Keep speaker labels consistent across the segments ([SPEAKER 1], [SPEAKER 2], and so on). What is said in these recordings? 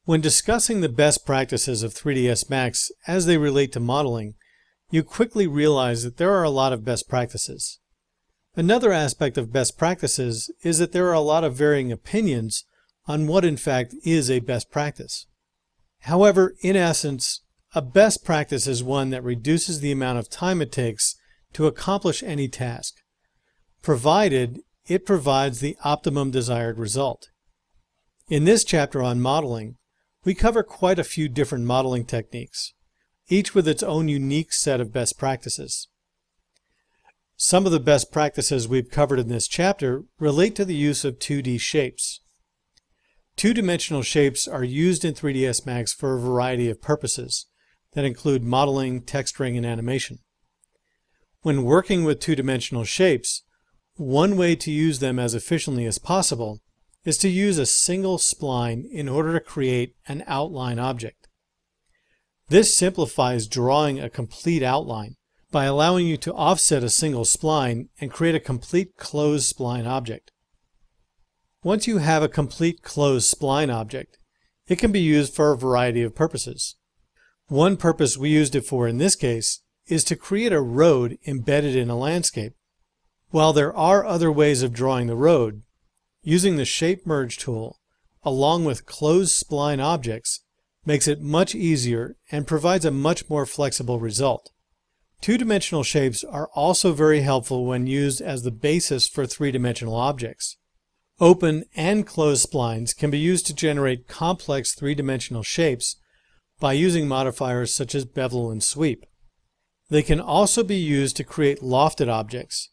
[SPEAKER 1] When discussing the best practices of 3ds Max as they relate to modeling, you quickly realize that there are a lot of best practices. Another aspect of best practices is that there are a lot of varying opinions on what in fact is a best practice. However, in essence, a best practice is one that reduces the amount of time it takes to accomplish any task, provided it provides the optimum desired result. In this chapter on modeling, we cover quite a few different modeling techniques, each with its own unique set of best practices. Some of the best practices we've covered in this chapter relate to the use of 2D shapes. Two-dimensional shapes are used in 3ds Max for a variety of purposes that include modeling, texturing, and animation. When working with two-dimensional shapes, one way to use them as efficiently as possible is to use a single spline in order to create an outline object. This simplifies drawing a complete outline by allowing you to offset a single spline and create a complete closed spline object. Once you have a complete closed spline object, it can be used for a variety of purposes. One purpose we used it for in this case is to create a road embedded in a landscape. While there are other ways of drawing the road, using the Shape Merge tool along with closed spline objects makes it much easier and provides a much more flexible result. Two-dimensional shapes are also very helpful when used as the basis for three-dimensional objects. Open and closed splines can be used to generate complex three-dimensional shapes by using modifiers such as bevel and sweep. They can also be used to create lofted objects,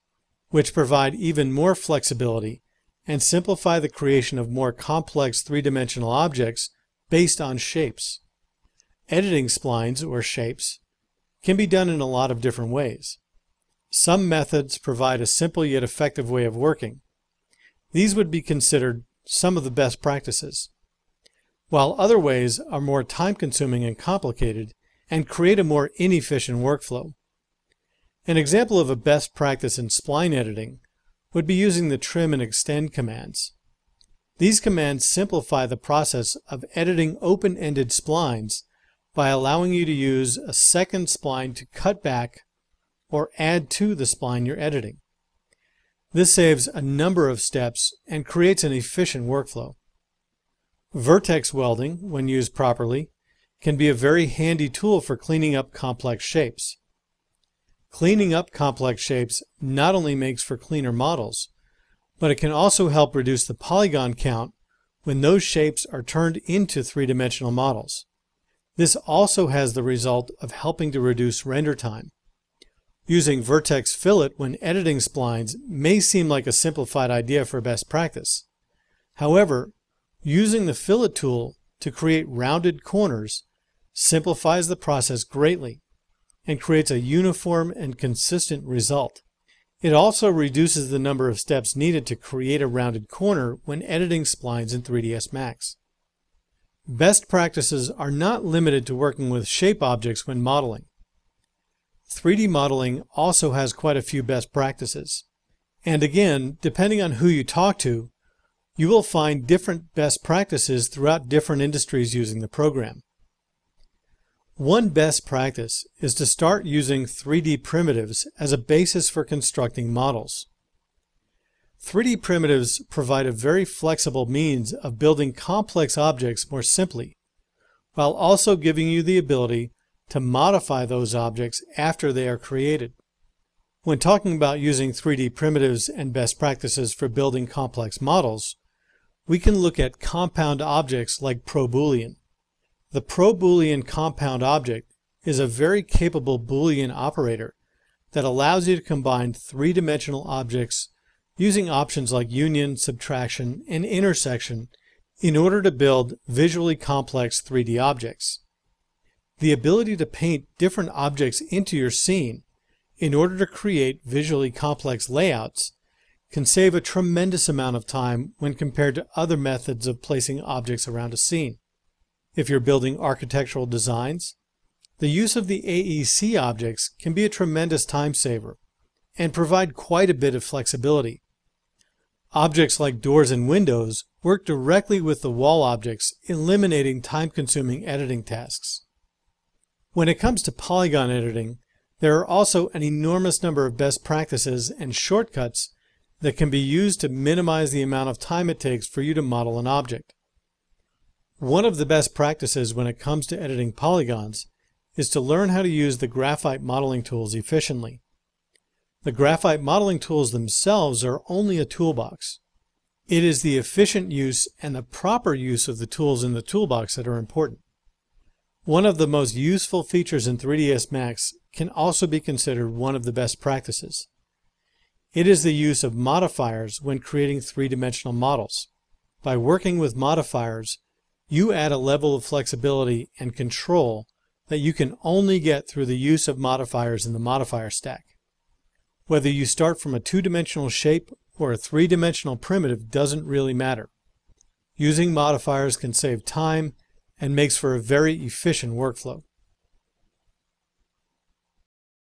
[SPEAKER 1] which provide even more flexibility and simplify the creation of more complex three-dimensional objects based on shapes. Editing splines, or shapes, can be done in a lot of different ways. Some methods provide a simple yet effective way of working. These would be considered some of the best practices, while other ways are more time-consuming and complicated and create a more inefficient workflow. An example of a best practice in spline editing would be using the trim and extend commands. These commands simplify the process of editing open-ended splines by allowing you to use a second spline to cut back or add to the spline you're editing. This saves a number of steps and creates an efficient workflow. Vertex welding, when used properly, can be a very handy tool for cleaning up complex shapes. Cleaning up complex shapes not only makes for cleaner models, but it can also help reduce the polygon count when those shapes are turned into three-dimensional models. This also has the result of helping to reduce render time. Using vertex fillet when editing splines may seem like a simplified idea for best practice. However, using the fillet tool to create rounded corners simplifies the process greatly and creates a uniform and consistent result. It also reduces the number of steps needed to create a rounded corner when editing splines in 3ds Max. Best practices are not limited to working with shape objects when modeling. 3D modeling also has quite a few best practices. And again, depending on who you talk to, you will find different best practices throughout different industries using the program. One best practice is to start using 3D primitives as a basis for constructing models. 3D primitives provide a very flexible means of building complex objects more simply, while also giving you the ability to modify those objects after they are created. When talking about using 3D primitives and best practices for building complex models, we can look at compound objects like ProBoolean. The ProBoolean compound object is a very capable Boolean operator that allows you to combine three-dimensional objects using options like union, subtraction, and intersection in order to build visually complex 3D objects. The ability to paint different objects into your scene in order to create visually complex layouts can save a tremendous amount of time when compared to other methods of placing objects around a scene. If you're building architectural designs, the use of the AEC objects can be a tremendous time saver and provide quite a bit of flexibility. Objects like doors and windows work directly with the wall objects, eliminating time-consuming editing tasks. When it comes to polygon editing, there are also an enormous number of best practices and shortcuts that can be used to minimize the amount of time it takes for you to model an object. One of the best practices when it comes to editing polygons is to learn how to use the graphite modeling tools efficiently. The graphite modeling tools themselves are only a toolbox. It is the efficient use and the proper use of the tools in the toolbox that are important. One of the most useful features in 3ds Max can also be considered one of the best practices. It is the use of modifiers when creating three-dimensional models. By working with modifiers, you add a level of flexibility and control that you can only get through the use of modifiers in the modifier stack. Whether you start from a two-dimensional shape or a three-dimensional primitive doesn't really matter. Using modifiers can save time and makes for a very efficient workflow.